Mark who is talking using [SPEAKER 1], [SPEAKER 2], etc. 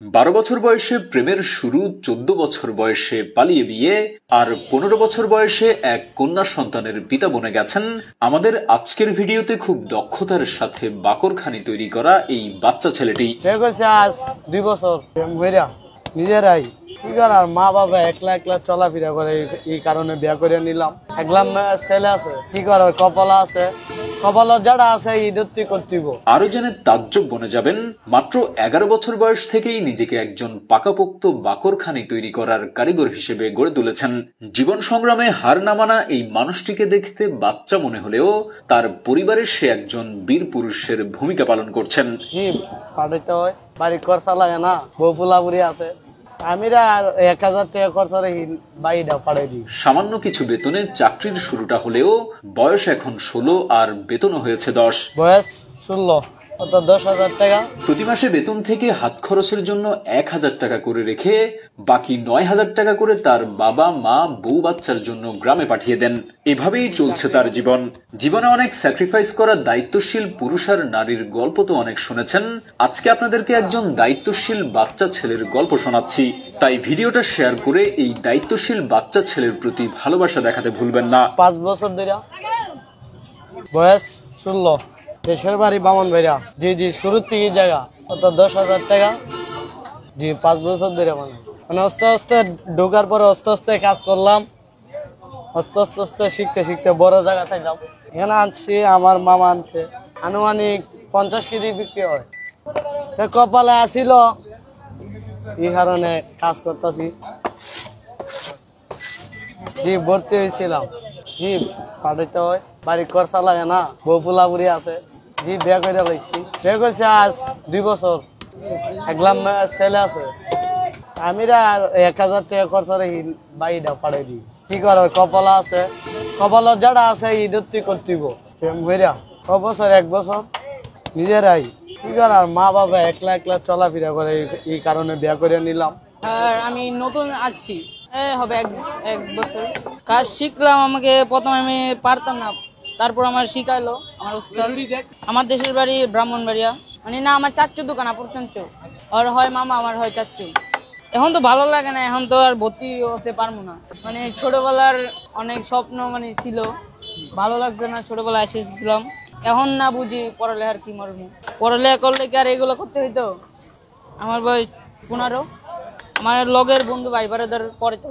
[SPEAKER 1] 12 বছর বয়সে প্রেমের শুরু, 14 বছর বয়সে পালিয়ে বিয়ে, আর 15 বছর বয়সে এক কন্যা সন্তানের পিতা বনে গেছেন আমাদের আজকের ভিডিওতে খুব দক্ষতার সাথে বাকরখানি তৈরি করা এই বাচ্চা ছেলেটি।
[SPEAKER 2] আজ 2 বছর প্রেম হইরা নিজেরাই কি করার, মা বাবা একলা একলা চলাফেরা করে, এই কারণে বিয়া করে নিলাম। একলা ছেলে আছে, কি করার, কপাল আছে, কপাল যারা আছে ইদত্তি করতেইব।
[SPEAKER 1] আরো জেনে তাজ্জব বনে যাবেন, মাত্র 11 বছর বয়স থেকেই নিজেকে একজন পাকাপোক্ত বাকরখানি তৈরি করার কারিগর হিসেবে গড়ে তুলেছেন। জীবন সংগ্রামে হার না মানা এই মানুষটিকে দেখতে বাচ্চা মনে হলেও তার পরিবারের সে একজন বীর পুরুষের ভূমিকা পালন করছেন।
[SPEAKER 2] পাঠাইতে হয়, বাড়ি খরচা লাগে না, বউ পোলাপুরি আছে, আমিরা 1000 টাকা খরচা রেখে বাড়িটা পাঠাই দিই।
[SPEAKER 1] সামান্য কিছু বেতনে চাকরির শুরুটা হলেও বয়স এখন 16 আর বেতনও হয়েছে 10।
[SPEAKER 2] বয়স 16, অত 10,000 টাকা
[SPEAKER 1] প্রতি মাসে বেতন থেকে হাত খরচের জন্য 1000 টাকা করে রেখে বাকি 9000 টাকা করে তার বাবা মা বউ বাচ্চার জন্য গ্রামে পাঠিয়ে দেন। এভাবেই চলছে তার জীবন। জীবনে অনেক স্যাক্রিফাইস করা দায়িত্বশীল পুরুষ আর নারীর গল্প তো অনেক শুনেছেন, আজকে আপনাদেরকে একজন দায়িত্বশীল বাচ্চা ছেলের গল্প শোনাচ্ছি। তাই ভিডিওটা শেয়ার করে এই দায়িত্বশীল বাচ্চা ছেলের প্রতি ভালোবাসা দেখাতে ভুলবেন না।
[SPEAKER 2] 5 বছর ধরে, বয়স 16, দেশের বাড়ি বামন ভাইরা। জি শুরুর থেকে জায়গা, অত 10,000 টাকা। জি 5 বছর ধরে মানে আস্তে আস্তে ঢোকার পরে আস্তে আস্তে কাজ করলাম, আস্তে আস্তে শিখতে শিখতে বড় জায়গা থাকলাম। এখানে আনছি, আমার মামা আনছে, আনুমানিক 50 কেজি বিক্রি হয়। কপালে আসিল, এই কারণে কাজ করতেছি। জি ভর্তি হয়েছিলাম। জি পাঠাইতে হয়, বাড়ি খরচা লাগে না, বউ পোলাপুরি আছে। জি বিয়ে করে লাইছি, বিয়ে করছি আজ 2 বছর। একলা ছেলে আছে, আমিরা 1000 টাকা খরচা রেখে বাড়িটা পাঠাই দিই। কি করার, কপাল আছে, কপাল যারা আছে ইদত্তি করতেইব। প্রেম হইরা 1 বছর নিজেরাই, কি করার, মা বাবা একলা একলা চলাফেরা করে, এই কারণে বিয়ে করে নিলাম।
[SPEAKER 3] আর আমি নতুন আসছি, হবে এক বছর কাজ শিখলাম। আমাকে প্রথমে আমি পারতাম না, তারপর আমার শিখাইলো আমার উস্তাদ। আমার দেশের বাড়ি ব্রাহ্মণবাড়িয়া, মানে না আমার চাচ্চু দোকান আপরচঞ্চ, আর হয় মামা, আমার হয় চাচ্চু। এখন তো ভালো লাগে না, এখন তো আর ভর্তি হতে পারবো না। মানে ছোটবেলার অনেক স্বপ্ন মানে ছিল, ভালো লাগছে না, ছোটবেলায় এসেছিলাম। এখন না বুঝি পড়ালেখার কি মর্ম, পড়ালেখা করলে কি আর এগুলো করতে হইতো। আমার বয়স 15, আমার লগের বন্ধু ভাই বারাদার পরে তো।